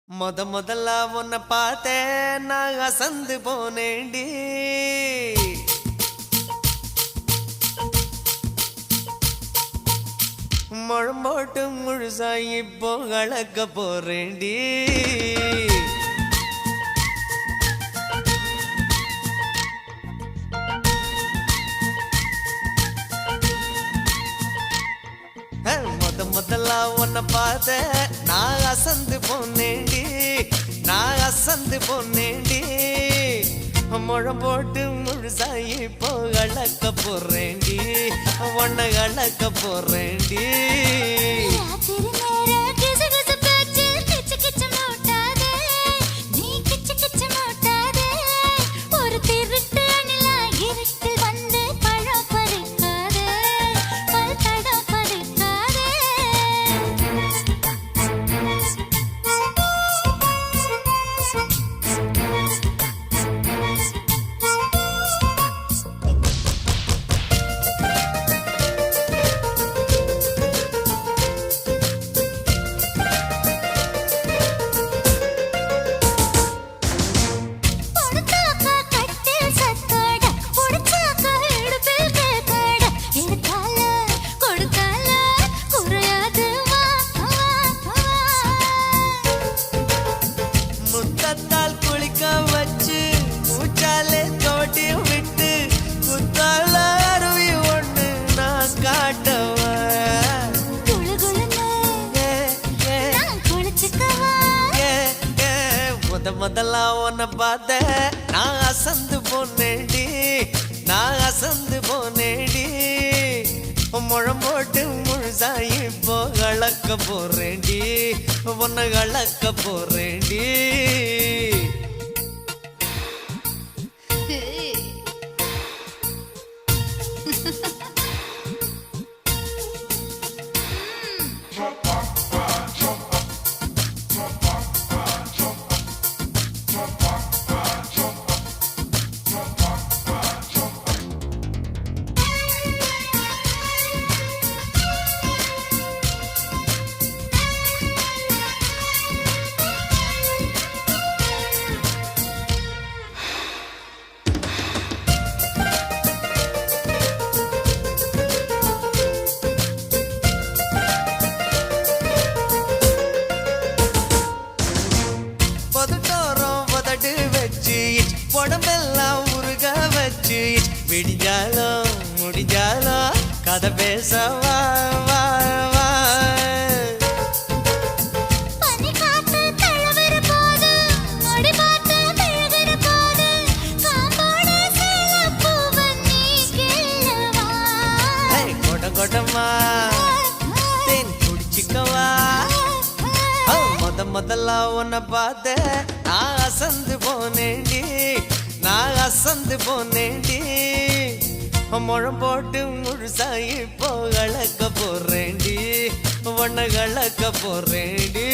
முதல்ல உன்னை பார்த்தேன் நான் அசந்து போனேண்டி. முழம் போட்டு முழுசா இப்போ கலக்க போறேண்டி. முதல்ல உன்னை பார்த்தேன் நான் அசந்து போனேண்டி. நான் அசந்து போனேண்டி. முழம் போட்டு முழுசா இப்போ கலக்க போறேண்டி. உன்னை கலக்க போறேண்டி. முதல்ல உன்னை பார்த்தேன் நான் அசந்து போனேண்டி. நான் அசந்து போனேண்டி. முழம் போட்டு முழுசா இப்போ கலக்க போறேண்டி. உன்னை கலக்க போறேண்டி. உடம்பெல்லாம் உருக வச்சு விடிஞ்சாலும் முடிஞ்சாலும் கதை பேச வா வா வா. கொடமா தேன் குடிச்சிக்கவா. முதல்ல உன்னை பார்த்தேன் நான் அசந்து போனேண்டி. நான் அசந்து போனேண்டி. முழம் போட்டு முழுசா இப்போ கலக்க போறேண்டி. உன்னை கலக்க போறேண்டி.